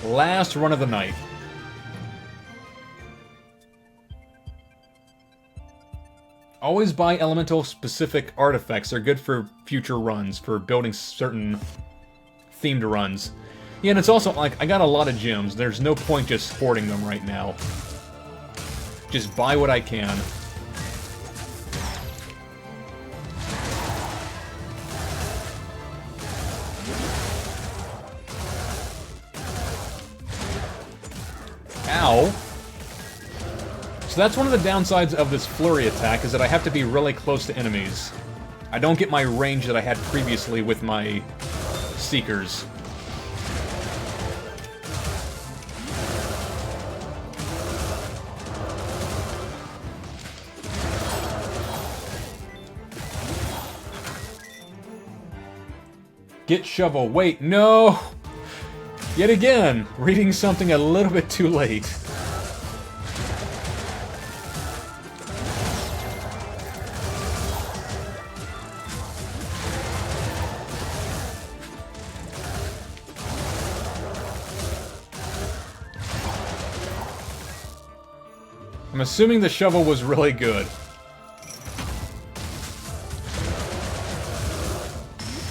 Last run of the night. Always buy elemental-specific artifacts. They're good for future runs, for building certain themed runs. Yeah, and it's also, like, I got a lot of gems. There's no point just hoarding them right now. Just buy what I can. Ow. So that's one of the downsides of this flurry attack, is that I have to be really close to enemies. I don't get my range that I had previously with my Seekers. Get shovel. Wait, no! Yet again, reading something a little bit too late. I'm assuming the shovel was really good.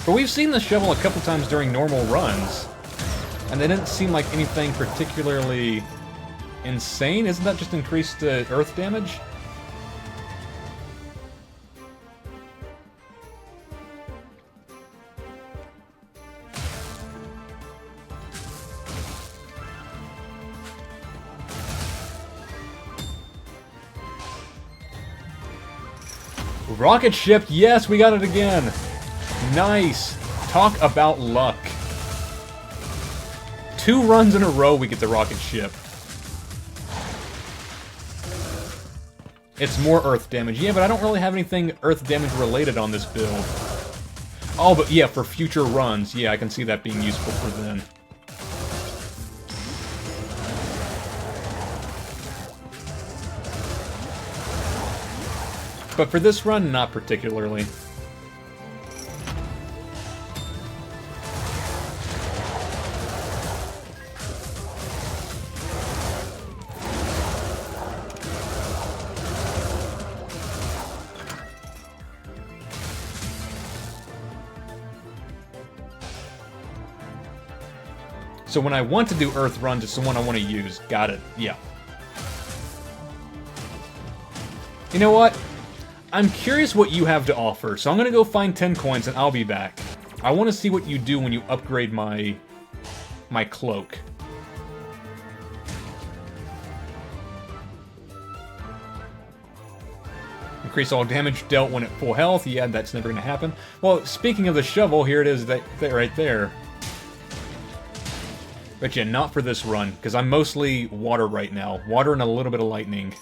But we've seen the shovel a couple times during normal runs, and they didn't seem like anything particularly insane. Isn't that just increased earth damage? Rocket ship, yes, we got it again. Nice. Talk about luck. 2 runs in a row we get the rocket ship. It's more earth damage. Yeah, but I don't really have anything earth damage related on this build. Oh, but yeah, for future runs. Yeah, I can see that being useful for then. But for this run, not particularly. So when I want to do Earth runs, it's the one I want to use. Got it. Yeah. You know what? I'm curious what you have to offer, so I'm gonna go find 10 coins and I'll be back. I want to see what you do when you upgrade my cloak. Increase all damage dealt when at full health. Yeah, that's never gonna happen. Well, speaking of the shovel, here it is right there. But yeah, not for this run, because I'm mostly water right now. Water and a little bit of lightning.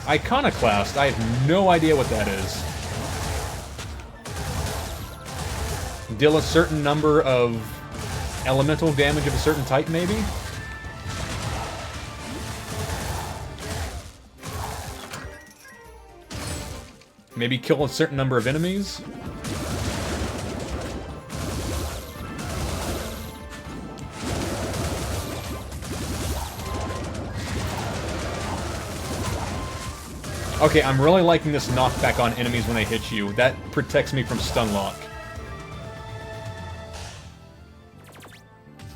Iconoclast, I have no idea what that is. Deal a certain number of elemental damage of a certain type, maybe? Maybe kill a certain number of enemies? Okay, I'm really liking this knockback on enemies when they hit you. That protects me from stun lock.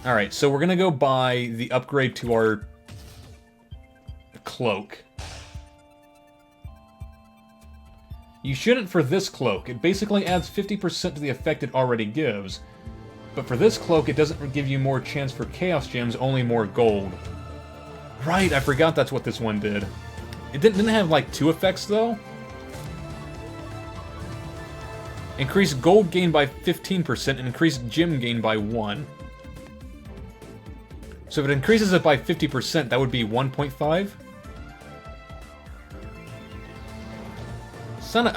Alright, so we're gonna go buy the upgrade to our cloak. You shouldn't for this cloak. It basically adds 50% to the effect it already gives. But for this cloak, it doesn't give you more chance for Chaos Gems, only more gold. Right, I forgot that's what this one did. It didn't have, like, 2 effects, though? Increase gold gain by 15% and increase gem gain by 1. So if it increases it by 50%, that would be 1.5? Son of...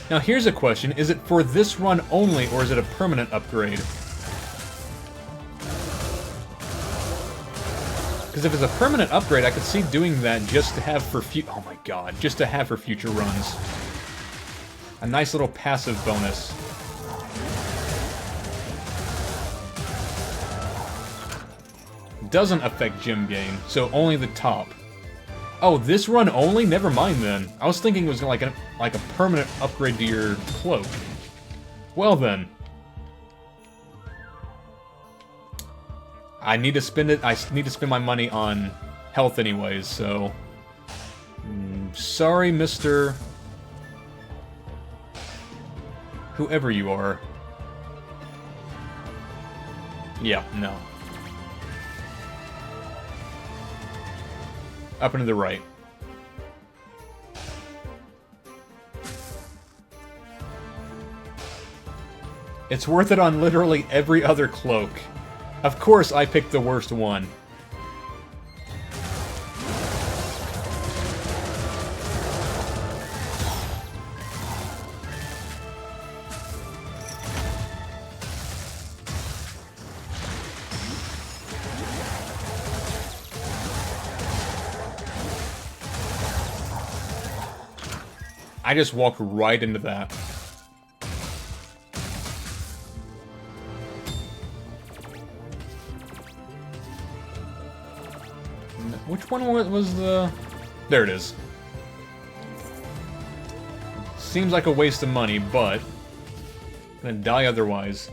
Now here's a question. Is it for this run only, or is it a permanent upgrade? Because if it's a permanent upgrade, I could see doing that just to have for oh my god, just to have for future runs. A nice little passive bonus. Doesn't affect gem gain, so only the top. Oh, this run only? Never mind then. I was thinking it was like a permanent upgrade to your cloak. Well then. I need to spend it. I need to spend my money on health anyways, so... sorry, Mr. Whoever you are. Yeah, no. Up and to the right. It's worth it on literally every other cloak. Of course I picked the worst one. I just walked right into that. Which one was the... There it is. Seems like a waste of money, but... I'm gonna die otherwise.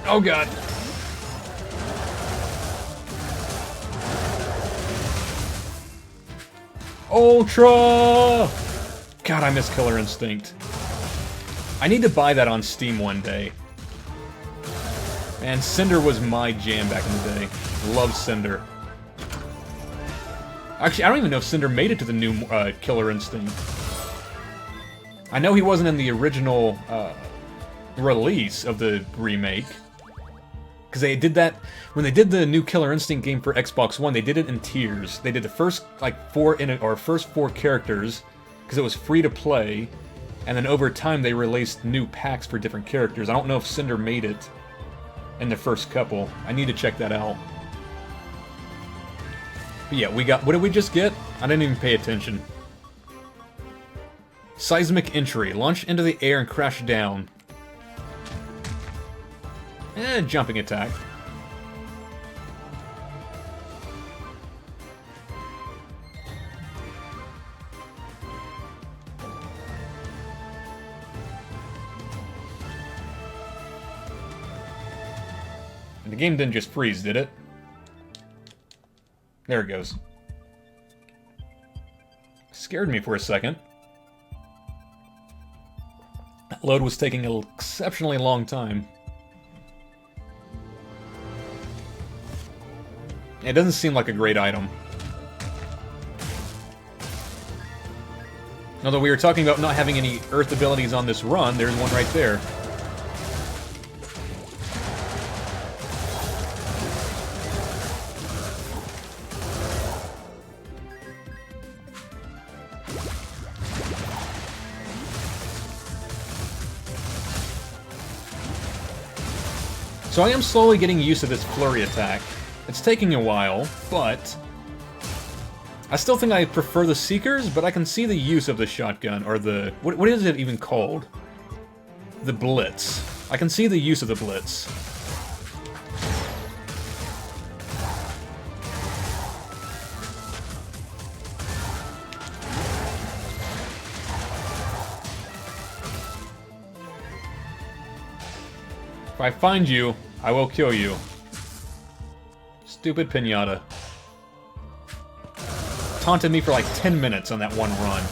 Oh god. Ultra! God, I miss Killer Instinct. I need to buy that on Steam one day. And Cinder was my jam back in the day. Love Cinder. Actually, I don't even know if Cinder made it to the new Killer Instinct. I know he wasn't in the original release of the remake. Because they did that, when they did the new Killer Instinct game for Xbox One, they did it in tiers. They did the first, like, first four characters, because it was free to play, and then over time they released new packs for different characters. I don't know if Cinder made it in the first couple. I need to check that out. But yeah, we got, what did we just get? I didn't even pay attention. Seismic entry. Launch into the air and crash down. Jumping attack. And the game didn't just freeze, did it? There it goes. Scared me for a second. That load was taking an exceptionally long time. It doesn't seem like a great item. Although we were talking about not having any Earth abilities on this run, there's one right there. So I am slowly getting used to this flurry attack. It's taking a while, but... I still think I prefer the Seekers, but I can see the use of the shotgun, or the... What is it even called? The Blitz. I can see the use of the Blitz. If I find you, I will kill you. Stupid pinata. Taunted me for like 10 minutes on that one run.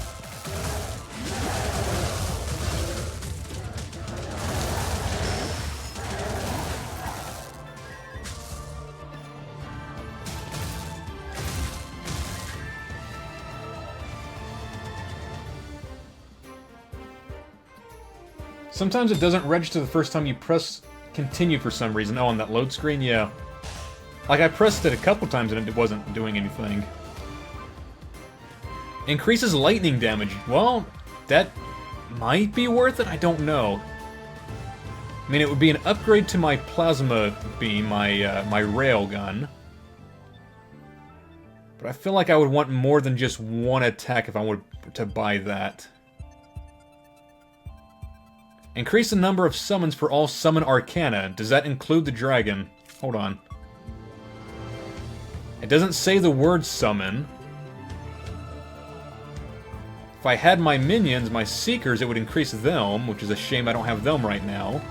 Sometimes it doesn't register the first time you press continue for some reason. Oh, on that load screen? Yeah. Like, I pressed it a couple times and it wasn't doing anything. Increases lightning damage. Well, that might be worth it, I don't know. I mean, it would be an upgrade to my plasma beam, my rail gun. But I feel like I would want more than just one attack if I were to buy that. Increase the number of summons for all summon arcana. Does that include the dragon? Hold on. It doesn't say the word summon. If I had my minions, my seekers, it would increase them, which is a shame I don't have them right now.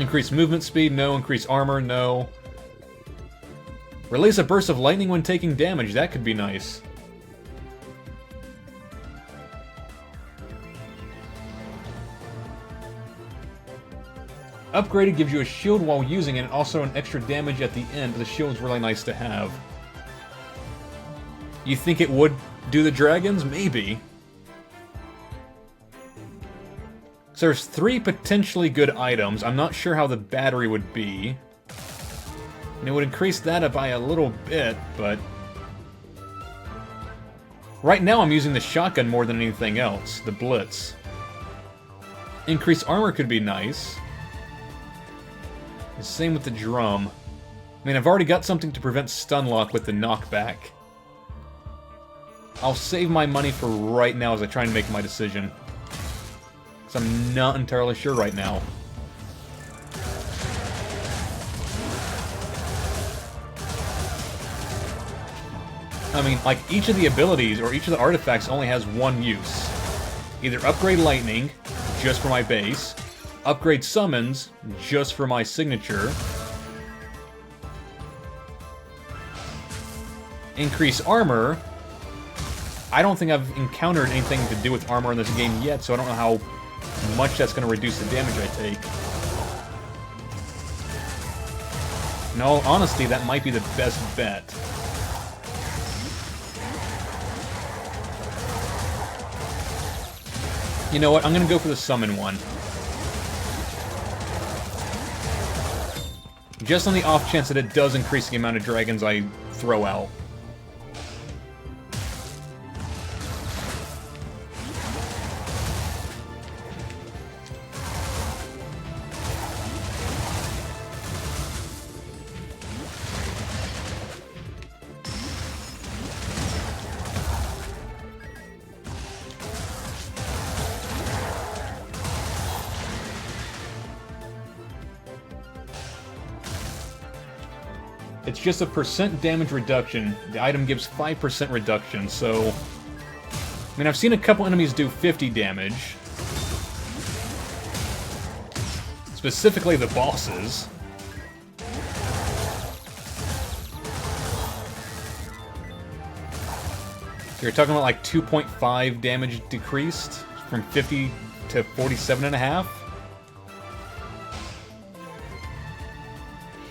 Increase movement speed, no. Increase armor, no. Release a burst of lightning when taking damage, that could be nice. Upgraded gives you a shield while using it, and also an extra damage at the end, but the shield's really nice to have. You think it would do the dragons? Maybe. So there's 3 potentially good items. I'm not sure how the battery would be. And it would increase that by a little bit, but... Right now I'm using the shotgun more than anything else, the Blitz. Increased armor could be nice. The same with the drum. I mean, I've already got something to prevent stun lock with the knockback. I'll save my money for right now as I try and make my decision. Because I'm not entirely sure right now. I mean, like, each of the abilities, or each of the artifacts only has one use. Either upgrade lightning, just for my base, upgrade summons, just for my signature, increase armor. I don't think I've encountered anything to do with armor in this game yet, so I don't know how much that's going to reduce the damage I take. In all honesty, that might be the best bet. You know what? I'm going to go for the summon one. Just on the off chance that it does increase the amount of dragons I throw out. It's just a % damage reduction. The item gives 5% reduction, so... I mean, I've seen a couple enemies do 50 damage. Specifically the bosses. You're talking about like 2.5 damage decreased from 50 to 47.5?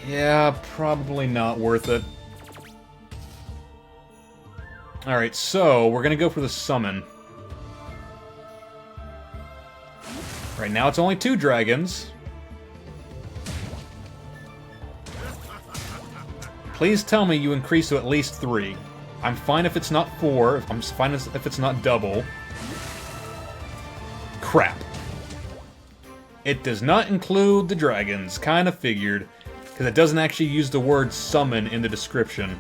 Yeah, probably not worth it. Alright, so we're gonna go for the summon. Right now it's only 2 dragons. Please tell me you increase to at least 3. I'm fine if it's not 4. I'm fine if it's not double. Crap. It does not include the dragons. Kinda figured. Because it doesn't actually use the word summon in the description.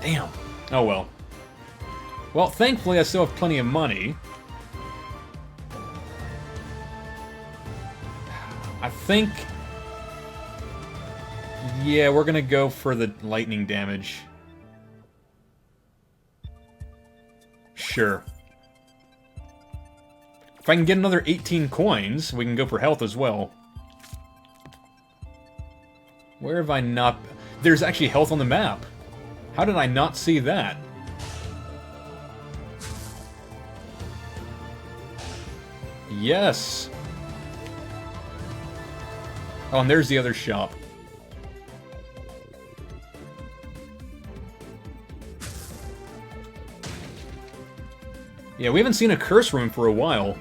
Damn. Oh well. Well, thankfully I still have plenty of money. I think... Yeah, we're gonna go for the lightning damage. Sure. If I can get another 18 coins, we can go for health as well. Where have I not... There's actually health on the map. How did I not see that? Yes. Oh, and there's the other shop. Yeah, we haven't seen a curse room for a while.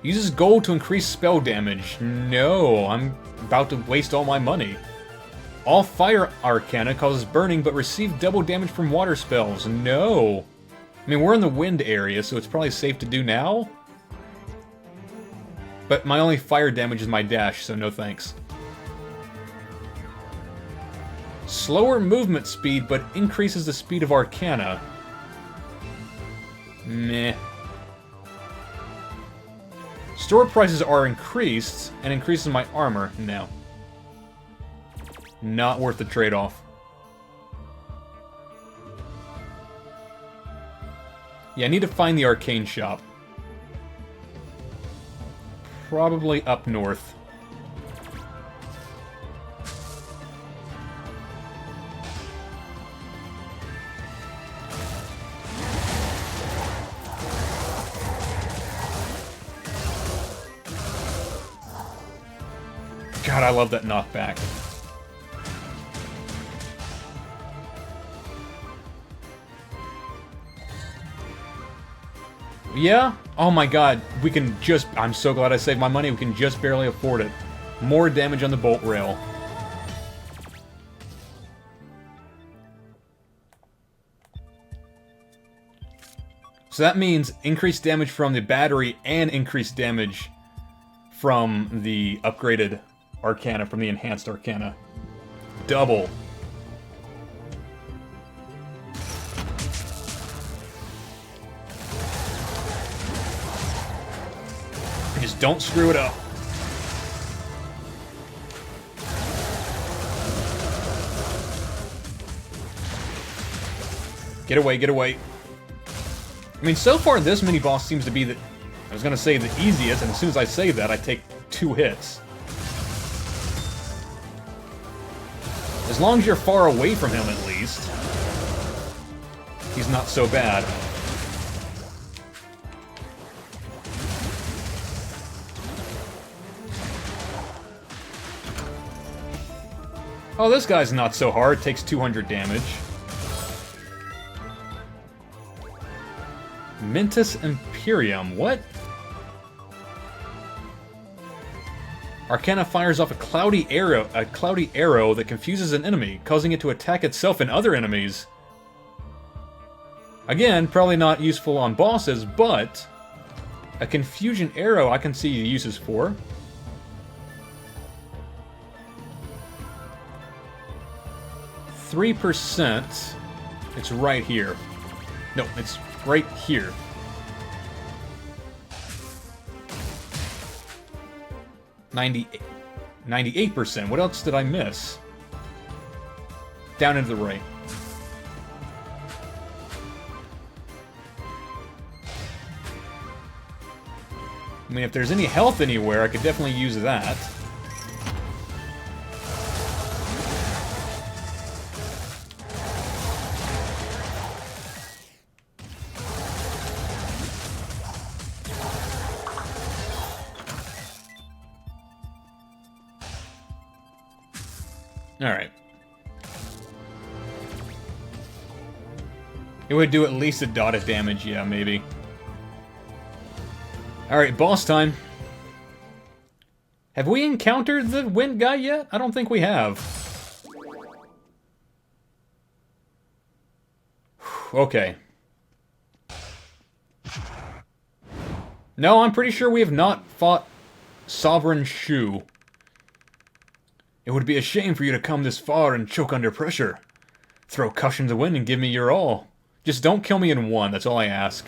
Uses gold to increase spell damage. No, I'm about to waste all my money. All fire arcana causes burning, but receive double damage from water spells. No. I mean, we're in the wind area, so it's probably safe to do now. But my only fire damage is my dash, so no thanks. Slower movement speed, but increases the speed of arcana. Meh. Store prices are increased, and increases my armor. No. Not worth the trade-off. Yeah, I need to find the arcane shop. Probably up north. God, I love that knockback. Yeah? Oh my god, we can just... I'm so glad I saved my money, we can just barely afford it. More damage on the bolt rail. So that means increased damage from the battery and increased damage from the upgraded Arcana, from the enhanced Arcana. Double. Just don't screw it up. Get away, get away. I mean, so far this mini-boss seems to be the... I was gonna say the easiest, and as soon as I say that, I take 2 hits. As long as you're far away from him, at least. He's not so bad. Oh, this guy's not so hard. Takes 200 damage. Mentis Imperium. What? Arcana fires off a cloudy arrow that confuses an enemy, causing it to attack itself and other enemies. Again, probably not useful on bosses, but a confusion arrow I can see uses for. %. It's right here. No, it's right here. 98%. What else did I miss? Down into the right. I mean, if there's any health anywhere, I could definitely use that. Alright. It would do at least a dot of damage, yeah, maybe. Alright, boss time. Have we encountered the wind guy yet? I don't think we have. Okay. No, I'm pretty sure we have not fought Sovereign Shu. It would be a shame for you to come this far and choke under pressure. Throw caution to the wind and give me your all. Just don't kill me in one, that's all I ask.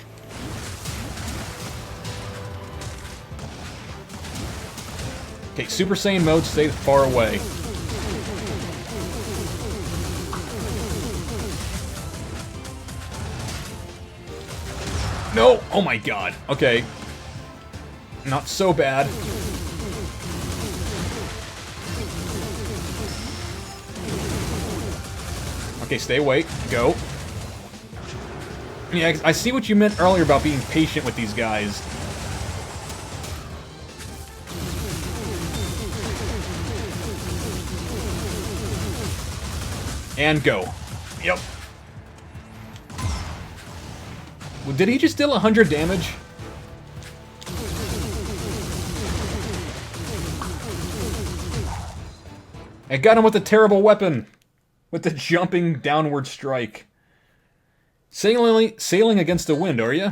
Okay, Super Saiyan mode, stay far away. No! Oh my god. Okay. Not so bad. Okay, stay away. Go. Yeah, I see what you meant earlier about being patient with these guys. And go. Yep. Well, did he just deal 100 damage? I got him with a terrible weapon! With the jumping downward strike. Sailing against the wind, are you?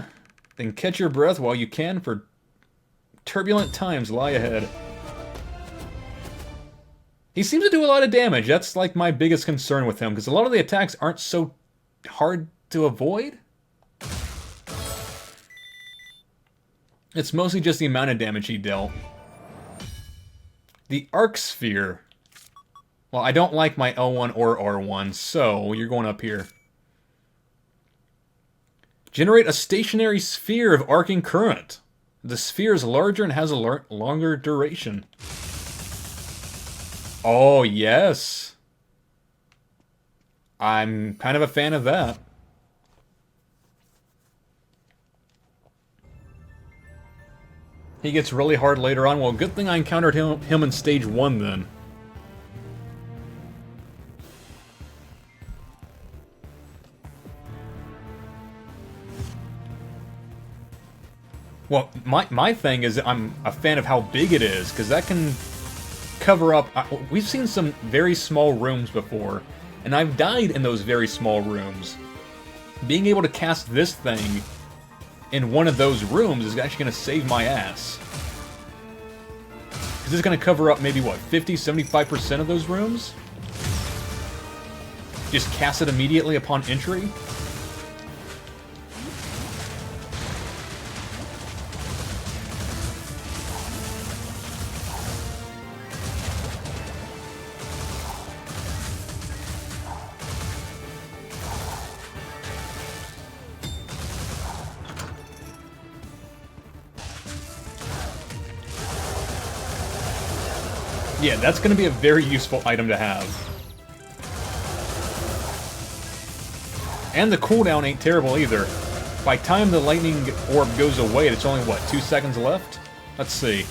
Then catch your breath while you can, for turbulent times lie ahead. He seems to do a lot of damage. That's like my biggest concern with him, because a lot of the attacks aren't so hard to avoid. It's mostly just the amount of damage he dealt. The Arc Sphere. Well, I don't like my L1 or R1, so you're going up here. Generate a stationary sphere of arcing current. The sphere is larger and has a longer duration. Oh, yes. I'm kind of a fan of that. He gets really hard later on. Well, good thing I encountered him in stage 1 then. Well, my thing is I'm a fan of how big it is, because that can cover up... we've seen some very small rooms before, and I've died in those very small rooms. Being able to cast this thing in one of those rooms is actually going to save my ass. Because it's going to cover up maybe, what, 50-75% of those rooms? Just cast it immediately upon entry? Yeah, that's going to be a very useful item to have. And the cooldown ain't terrible either. By the time the lightning orb goes away, it's only, what, 2 seconds left? Let's see.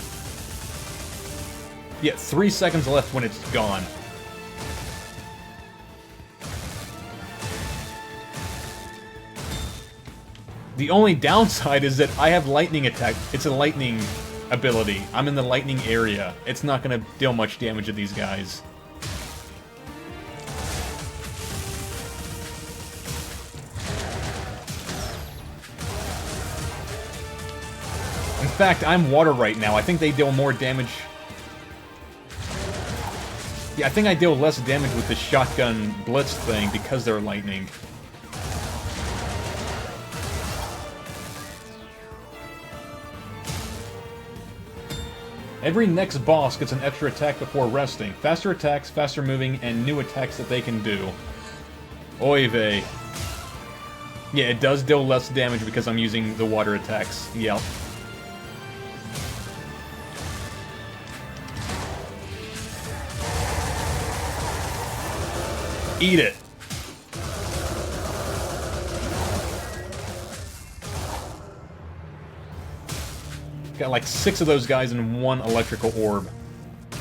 Yeah, 3 seconds left when it's gone. The only downside is that I have lightning attack. It's a lightning ability. I'm in the lightning area. It's not going to deal much damage to these guys. In fact, I'm water right now. I think they deal more damage. Yeah, I think I deal less damage with the shotgun blitz thing because they're lightning. Every next boss gets an extra attack before resting. Faster attacks, faster moving, and new attacks that they can do. Oy vey. Yeah, it does deal less damage because I'm using the water attacks. Yep. Eat it. Got like 6 of those guys in one electrical orb. I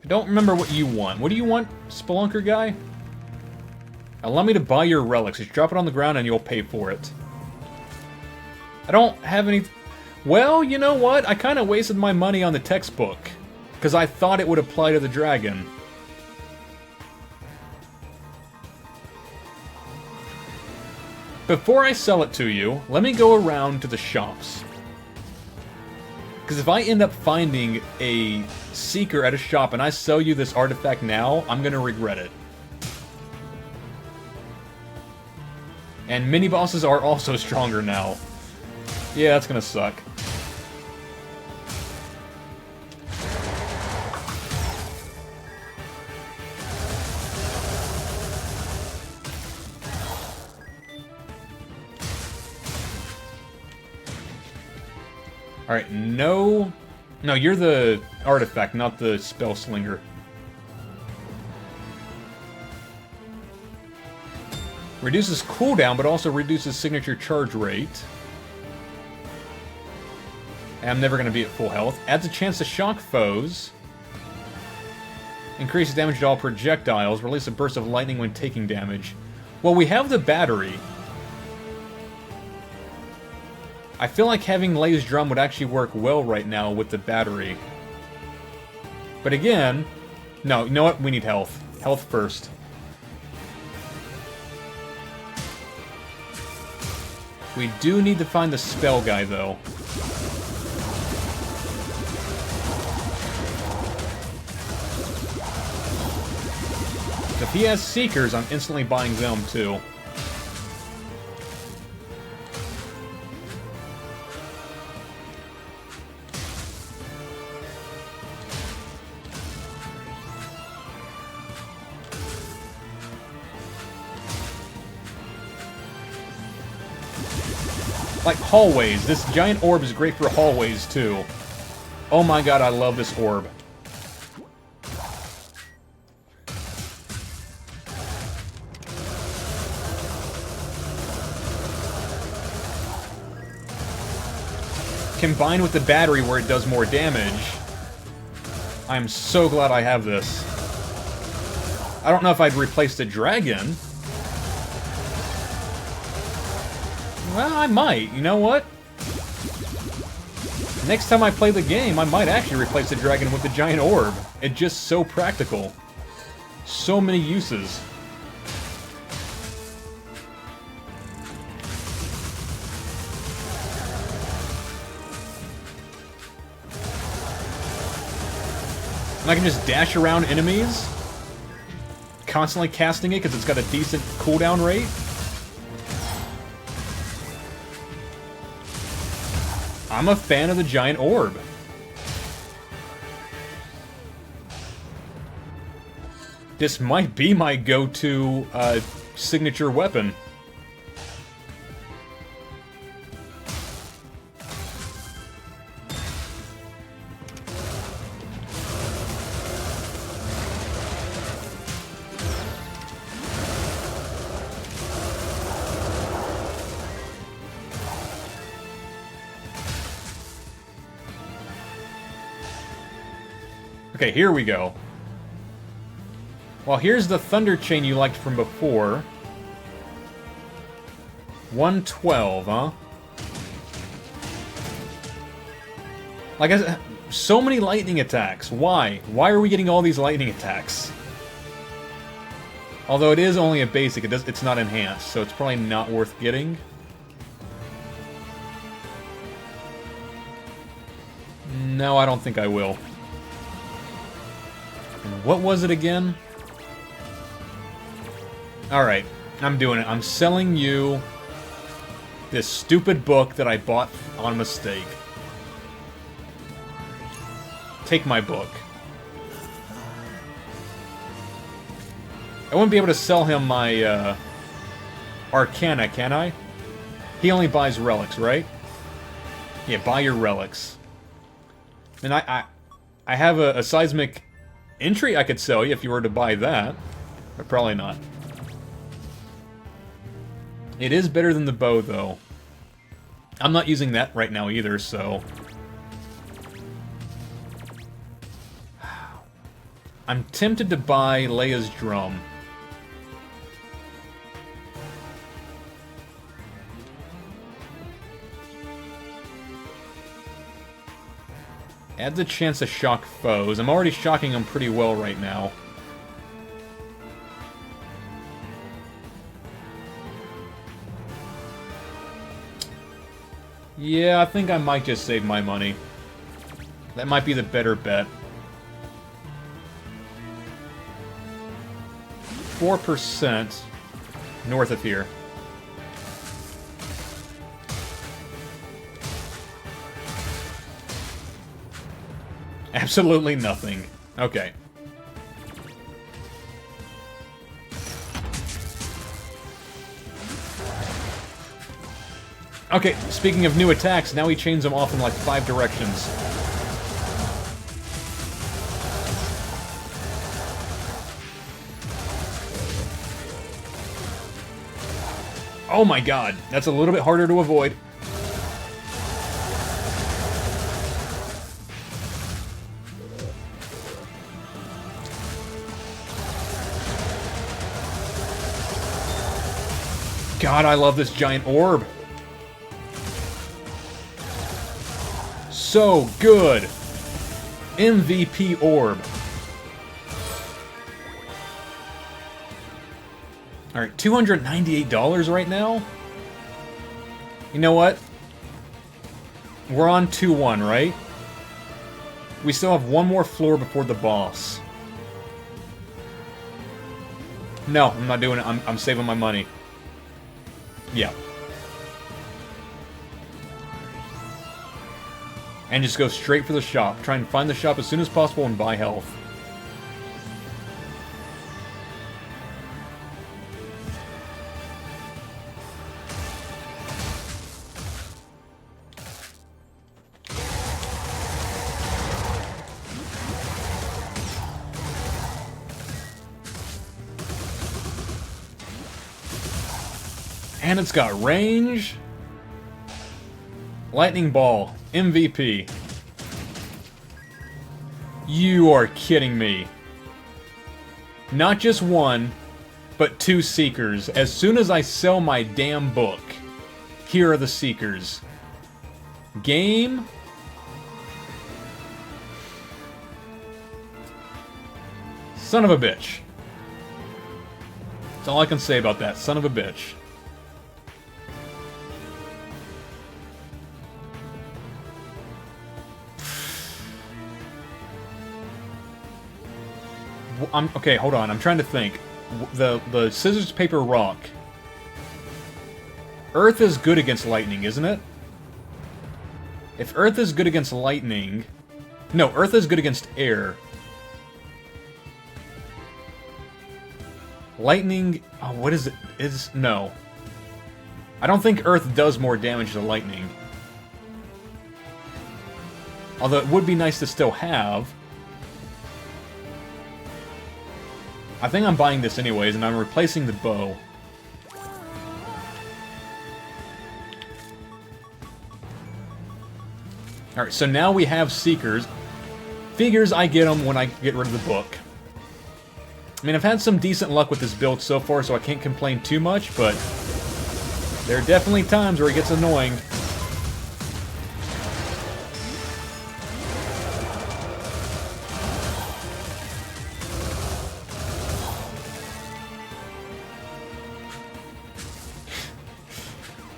don't remember what you want. What do you want, Spelunker guy? Allow me to buy your relics. Just drop it on the ground and you'll pay for it. I don't have any... Well, you know what? I kind of wasted my money on the textbook. Because I thought it would apply to the dragon. Before I sell it to you, let me go around to the shops. Because if I end up finding a seeker at a shop and I sell you this artifact now, I'm going to regret it. And mini-bosses are also stronger now. Yeah, that's going to suck. Alright, no... No, you're the artifact, not the spell slinger. Reduces cooldown, but also reduces signature charge rate. And I'm never going to be at full health. Adds a chance to shock foes. Increases damage to all projectiles. Release a burst of lightning when taking damage. Well, we have the battery. I feel like having Lay's Drum would actually work well right now with the battery. But again... No, you know what? We need health. Health first. We do need to find the spell guy, though. If he has Seekers, I'm instantly buying them, too. Like hallways. This giant orb is great for hallways, too. Oh my god, I love this orb. Combined with the battery where it does more damage, I'm so glad I have this. I don't know if I'd replace the dragon. Well, I might. You know what? Next time I play the game, I might actually replace the dragon with the giant orb. It's just so practical. So many uses. And I can just dash around enemies, constantly casting it because it's got a decent cooldown rate. I'm a fan of the giant orb. This might be my go-to signature weapon. Okay, here we go. Well, here's the Thunder Chain you liked from before. 112, huh? Like I said, so many lightning attacks. Why? Why are we getting all these lightning attacks? Although it is only a basic, it's not enhanced, so it's probably not worth getting. No, I don't think I will. And what was it again? Alright, I'm doing it. I'm selling you this stupid book that I bought on mistake. Take my book. I wouldn't be able to sell him my Arcana, can I? He only buys relics, right? Yeah, buy your relics. And I have a seismic entry I could sell you if you were to buy that. But probably not. It is better than the bow, though. I'm not using that right now either, so... I'm tempted to buy Leia's drum. Adds a chance to shock foes. I'm already shocking them pretty well right now. Yeah, I think I might just save my money. That might be the better bet. 4% north of here. Absolutely nothing. Okay. Okay, speaking of new attacks, now he chains them off in like 5 directions. Oh my god, that's a little bit harder to avoid. God, I love this giant orb. So good. MVP Orb. Alright, $298 right now? You know what? We're on 2-1, right? We still have one more floor before the boss. No, I'm not doing it. I'm saving my money. Yeah. And just go straight for the shop. Try and find the shop as soon as possible and buy health. And it's got range. Lightning Ball. MVP. You are kidding me. Not just one, but 2 Seekers. As soon as I sell my damn book, here are the Seekers. Game. Son of a bitch. That's all I can say about that. Son of a bitch. Okay, hold on. I'm trying to think. The scissors, paper, rock. Earth is good against lightning, isn't it? If Earth is good against lightning... No, Earth is good against air. Lightning... Oh, what is it? No. I don't think Earth does more damage to lightning. Although it would be nice to still have... I think I'm buying this anyways, and I'm replacing the bow. Alright, so now we have Seekers. Figures I get them when I get rid of the book. I mean, I've had some decent luck with this build so far, so I can't complain too much, but... there are definitely times where it gets annoying.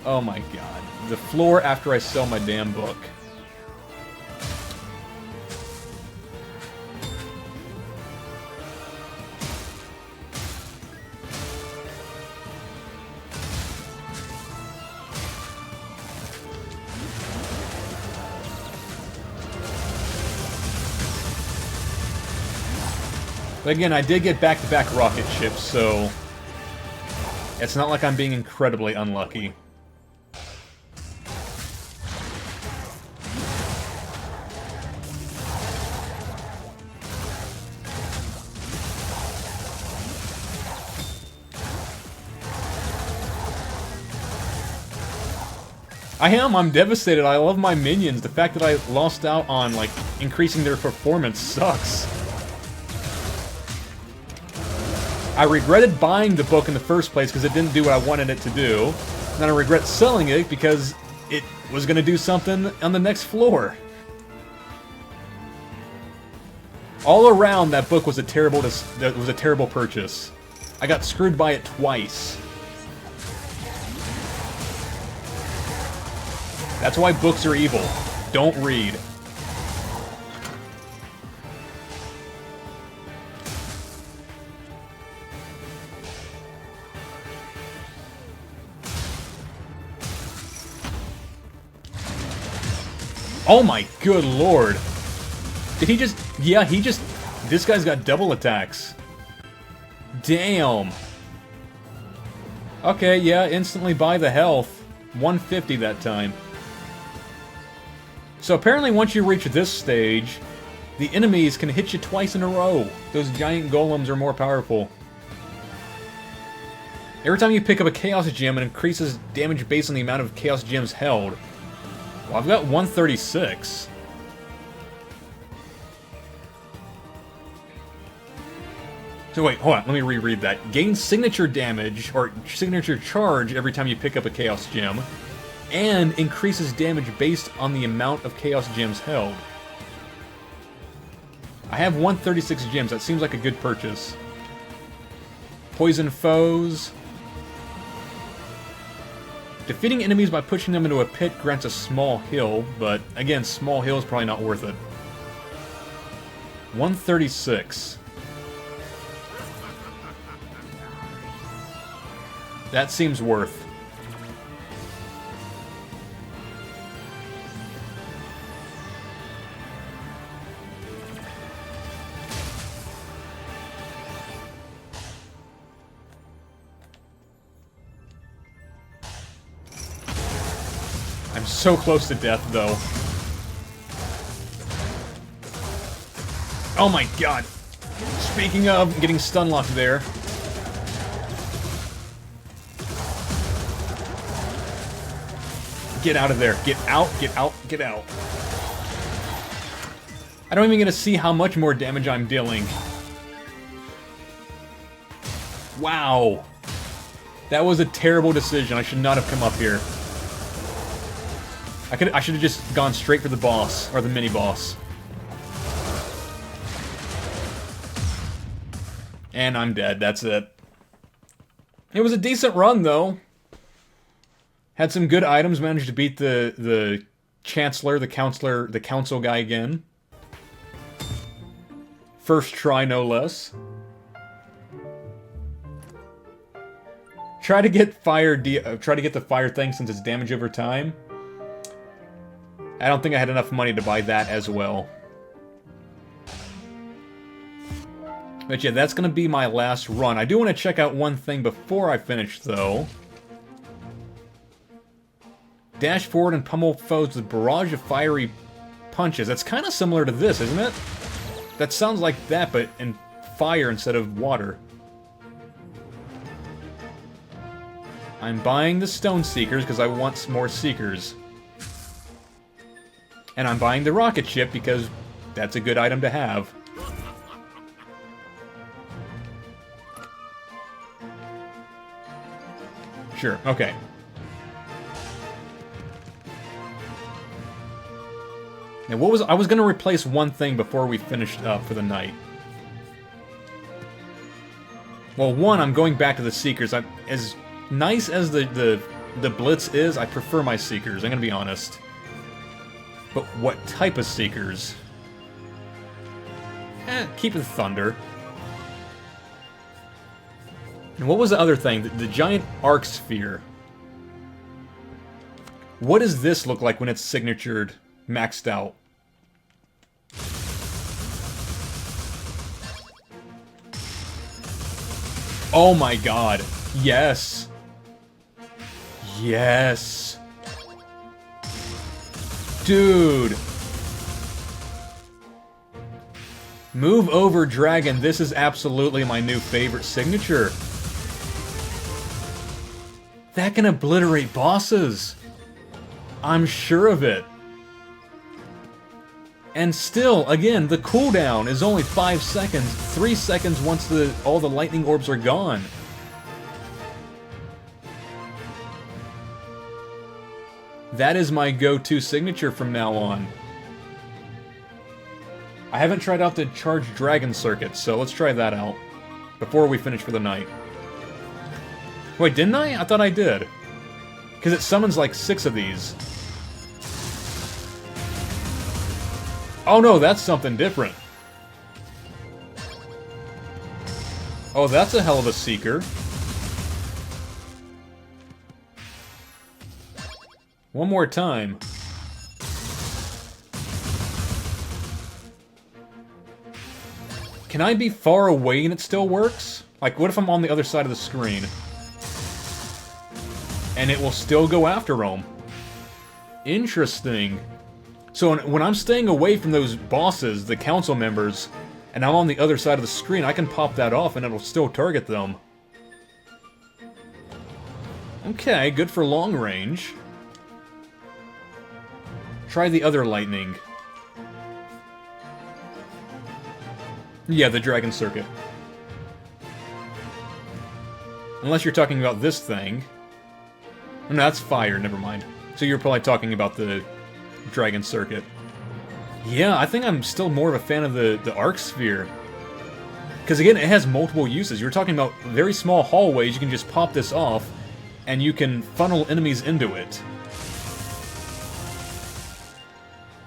Oh my god. The floor after I sell my damn book. But again, I did get back-to-back rocket ships, so... it's not like I'm being incredibly unlucky. I'm devastated. I love my minions. The fact that I lost out on, like, increasing their performance sucks. I regretted buying the book in the first place because it didn't do what I wanted it to do. And then I regret selling it because it was going to do something on the next floor. All around, that book was a terrible purchase. I got screwed by it twice. That's why books are evil. Don't read. Oh my good lord. Did he just... yeah, he just... this guy's got double attacks. Damn. Okay, yeah, instantly buy the health. 150 that time. So apparently once you reach this stage, the enemies can hit you twice in a row. Those giant golems are more powerful. Every time you pick up a Chaos Gem, it increases damage based on the amount of Chaos Gems held. Well, I've got 136. So wait, hold on, let me reread that. Gain signature damage, or signature charge every time you pick up a Chaos Gem, and increases damage based on the amount of Chaos Gems held. I have 136 gems. That seems like a good purchase. Poison foes. Defeating enemies by pushing them into a pit grants a small heal, but again, small heal is probably not worth it. 136. That seems worth. I'm so close to death, though. Oh my god. Speaking of, getting stun locked there. Get out of there. Get out, get out, get out. I don't even get to see how much more damage I'm dealing. Wow. That was a terrible decision. I should not have come up here. I should have just gone straight for the boss, or the mini-boss. And I'm dead, that's it. It was a decent run, though. Had some good items, managed to beat the Chancellor, the Council guy again. First try, no less. Try to get the fire thing since it's damage over time. I don't think I had enough money to buy that as well. But yeah, that's going to be my last run. I do want to check out one thing before I finish, though. Dash forward and pummel foes with barrage of fiery punches. That's kind of similar to this, isn't it? That sounds like that, but in fire instead of water. I'm buying the Stone Seekers because I want more Seekers. And I'm buying the rocket ship because that's a good item to have. Sure, okay. Now I was gonna replace one thing before we finished up for the night. Well, one, I'm going back to the Seekers. As nice as the Blitz is, I prefer my Seekers, I'm gonna be honest. But what type of Seekers? Keep the Thunder. And what was the other thing? The giant arc sphere. What does this look like when it's signatured, maxed out? Oh my god. Yes. Yes. Dude. Move over, dragon. This is absolutely my new favorite signature. That can obliterate bosses. I'm sure of it. And still, again, the cooldown is only 5 seconds. 3 seconds once all the lightning orbs are gone. That is my go-to signature from now on. I haven't tried out the Charged Dragon Circuit, so let's try that out before we finish for the night. Wait, didn't I? I thought I did. Because it summons like 6 of these. Oh no, that's something different. Oh, that's a hell of a Seeker. One more time. Can I be far away and it still works? Like, what if I'm on the other side of the screen? And it will still go after them. Interesting. So when I'm staying away from those bosses, the council members, and I'm on the other side of the screen, I can pop that off and it'll still target them. Okay, good for long range. Try the other lightning. Yeah, the Dragon Circuit. Unless you're talking about this thing. No, that's fire, never mind. So you're probably talking about the Dragon Circuit. Yeah, I think I'm still more of a fan of the Arc Sphere. Because again, it has multiple uses. You're talking about very small hallways, you can just pop this off, and you can funnel enemies into it.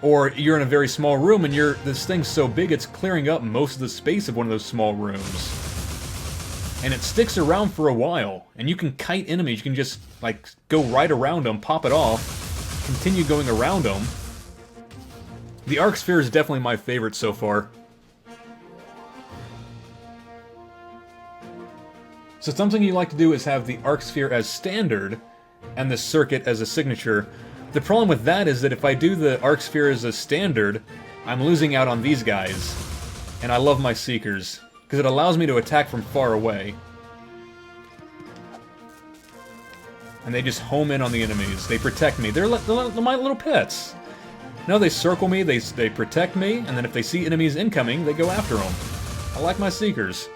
Or you're in a very small room and this thing's so big it's clearing up most of the space of one of those small rooms. And it sticks around for a while. And you can kite enemies, you can just, like, go right around them, pop it off, continue going around them. The Arc Sphere is definitely my favorite so far. So something you like to do is have the Arc Sphere as standard, and the circuit as a signature. The problem with that is that if I do the Arc Sphere as a standard, I'm losing out on these guys. And I love my Seekers, because it allows me to attack from far away. And they just home in on the enemies. They protect me. They're my little pets. No, they circle me, they protect me, and then if they see enemies incoming, they go after them. I like my Seekers.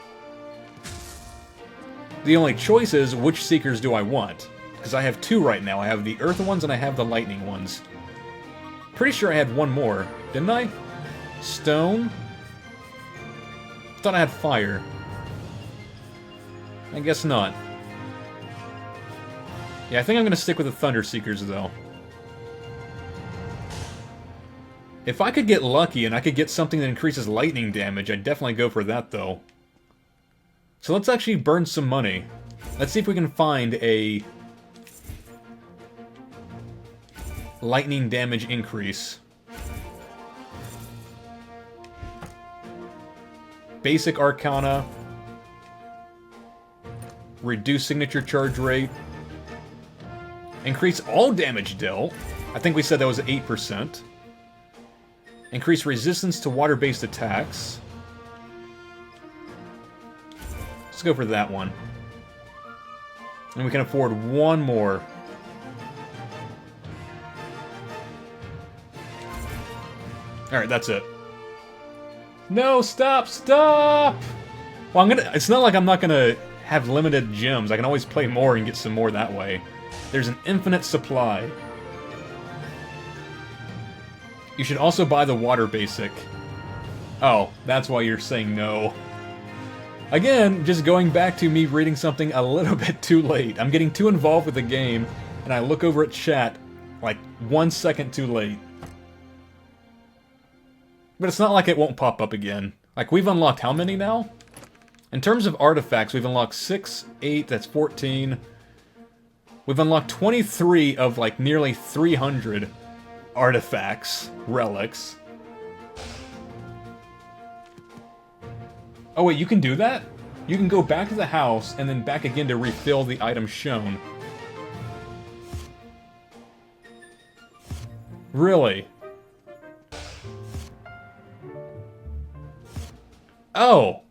The only choice is, which Seekers do I want? Because I have two right now. I have the Earth ones and I have the Lightning ones. Pretty sure I had one more, didn't I? Stone? Thought I had Fire. I guess not. Yeah, I think I'm going to stick with the Thunder Seekers, though. If I could get lucky and I could get something that increases lightning damage, I'd definitely go for that, though. So let's actually burn some money. Let's see if we can find a lightning damage increase. Basic Arcana. Reduce signature charge rate. Increase all damage dealt. I think we said that was 8%. Increase resistance to water-based attacks. Let's go for that one. And we can afford one more. Alright, that's it. No, stop! Well, it's not like I'm not gonna have limited gems. I can always play more and get some more that way. There's an infinite supply. You should also buy the water basic. Oh, that's why you're saying no. Again, just going back to me reading something a little bit too late. I'm getting too involved with the game, and I look over at chat like 1 second too late. But it's not like it won't pop up again. Like, we've unlocked how many now? In terms of artifacts, we've unlocked 6, 8, that's 14. We've unlocked 23 of, like, nearly 300 artifacts, relics. Oh wait, you can do that? You can go back to the house and then back again to refill the items shown. Really? Oh.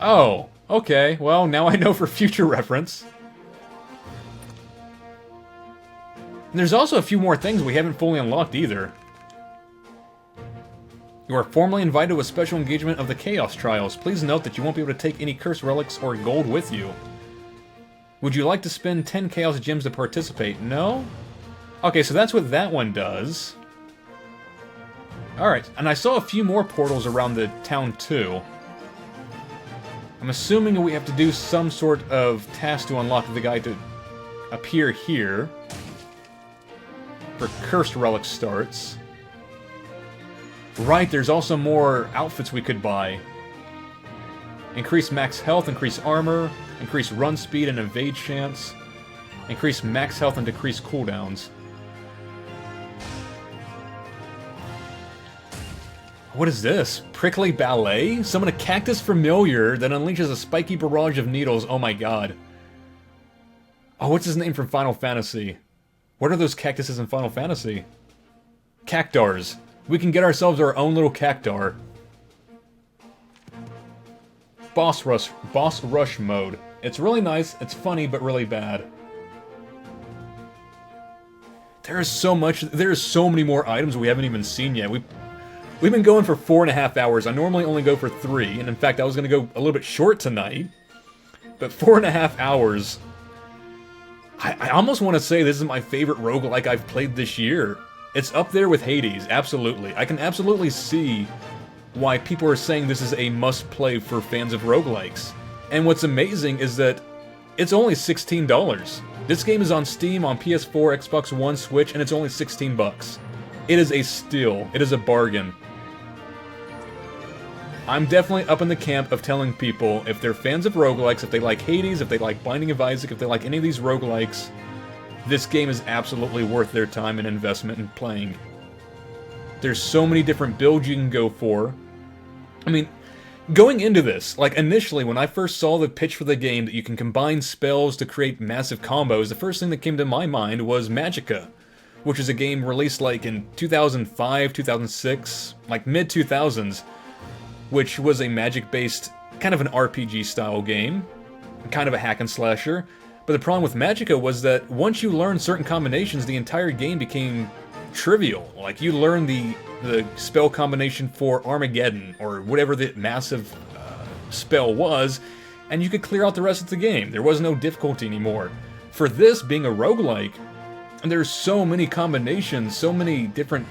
Oh, okay. Well, now I know for future reference. And there's also a few more things we haven't fully unlocked either. You are formally invited to a special engagement of the Chaos Trials. Please note that you won't be able to take any cursed relics or gold with you. Would you like to spend 10 Chaos Gems to participate? No? Okay, so that's what that one does. Alright, and I saw a few more portals around the town too. I'm assuming we have to do some sort of task to unlock the guy to appear here. For cursed relic starts. Right, there's also more outfits we could buy. Increase max health, increase armor, increase run speed and evade chance, increase max health and decrease cooldowns. What is this? Prickly Ballet? Summon a cactus familiar that unleashes a spiky barrage of needles. Oh my god. Oh, what's his name from Final Fantasy? What are those cactuses in Final Fantasy? Cactars. We can get ourselves our own little cactar. Boss rush mode. It's really nice, it's funny, but really bad. There's so many more items we haven't even seen yet. We've been going for 4.5 hours. I normally only go for 3, and in fact I was gonna go a little bit short tonight. But 4.5 hours. I almost want to say this is my favorite roguelike I've played this year. It's up there with Hades, absolutely. I can absolutely see why people are saying this is a must-play for fans of roguelikes. And what's amazing is that it's only $16. This game is on Steam, on PS4, Xbox One, Switch, and it's only 16 bucks. It is a steal. It is a bargain. I'm definitely up in the camp of telling people, if they're fans of roguelikes, if they like Hades, if they like Binding of Isaac, if they like any of these roguelikes, this game is absolutely worth their time and investment in playing. There's so many different builds you can go for. I mean, going into this, like initially when I first saw the pitch for the game that you can combine spells to create massive combos, the first thing that came to my mind was Magicka, which is a game released like in 2005, 2006, like mid-2000s, which was a magic-based, kind of an RPG-style game, kind of a hack-and-slasher. But the problem with Magicka was that once you learned certain combinations, the entire game became trivial. Like, you learn the spell combination for Armageddon, or whatever the massive spell was, and you could clear out the rest of the game. There was no difficulty anymore. For this, being a roguelike, there's so many combinations, so many different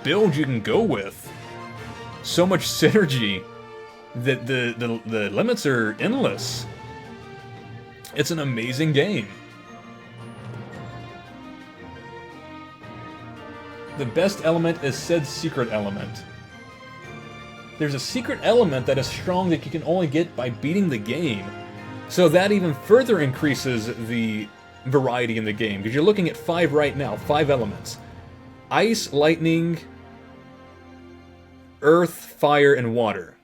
builds you can go with. So much synergy that the limits are endless. It's an amazing game. The best element is said secret element. There's a secret element that is strong that you can only get by beating the game. So that even further increases the variety in the game, because you're looking at 5 right now, 5 elements. Ice, lightning, earth, fire, and water.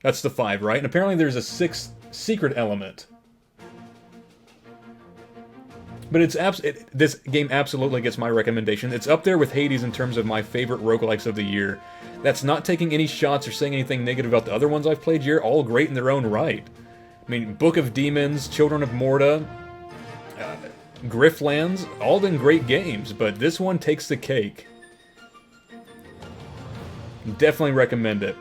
That's the 5, right? And apparently there's a 6th secret element. But this game absolutely gets my recommendation. It's up there with Hades in terms of my favorite roguelikes of the year. That's not taking any shots or saying anything negative about the other ones I've played here. All great in their own right. I mean, Book of Demons, Children of Morta, Griftlands, all been great games, but this one takes the cake. Definitely recommend it.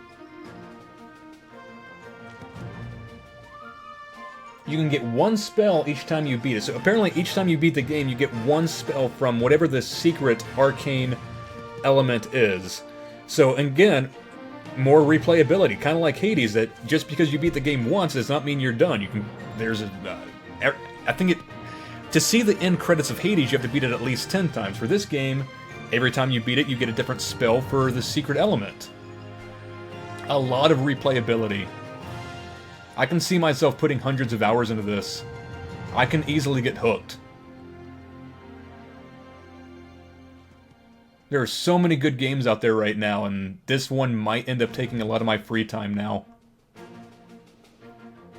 You can get 1 spell each time you beat it. So apparently each time you beat the game, you get 1 spell from whatever the secret arcane element is. So again, more replayability, kind of like Hades, that just because you beat the game once does not mean you're done. You can, there's a, I think to see the end credits of Hades, you have to beat it at least 10 times. For this game, every time you beat it, you get a different spell for the secret element. A lot of replayability. I can see myself putting hundreds of hours into this. I can easily get hooked. There are so many good games out there right now, and this one might end up taking a lot of my free time now.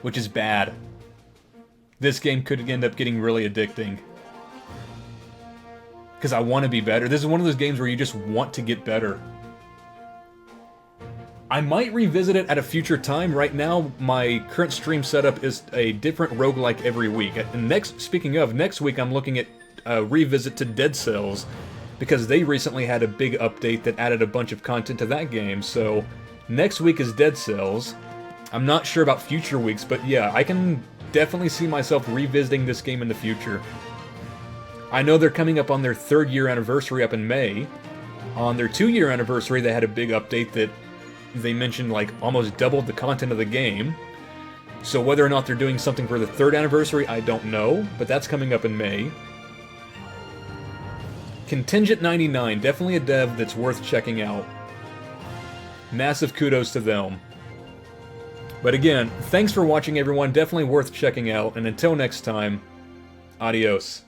Which is bad. This game could end up getting really addicting. Because I want to be better. This is one of those games where you just want to get better. I might revisit it at a future time. Right now, my current stream setup is a different roguelike every week. And speaking of, next week I'm looking at a revisit to Dead Cells, because they recently had a big update that added a bunch of content to that game. So next week is Dead Cells. I'm not sure about future weeks, but yeah, I can definitely see myself revisiting this game in the future. I know they're coming up on their 3rd year anniversary up in May. On their 2-year anniversary, they had a big update that they mentioned like almost doubled the content of the game. So whether or not they're doing something for the 3rd anniversary, I don't know, but that's coming up in May. Contingent 99, definitely a dev that's worth checking out. Massive kudos to them. But again, thanks for watching everyone, definitely worth checking out, and until next time, adios.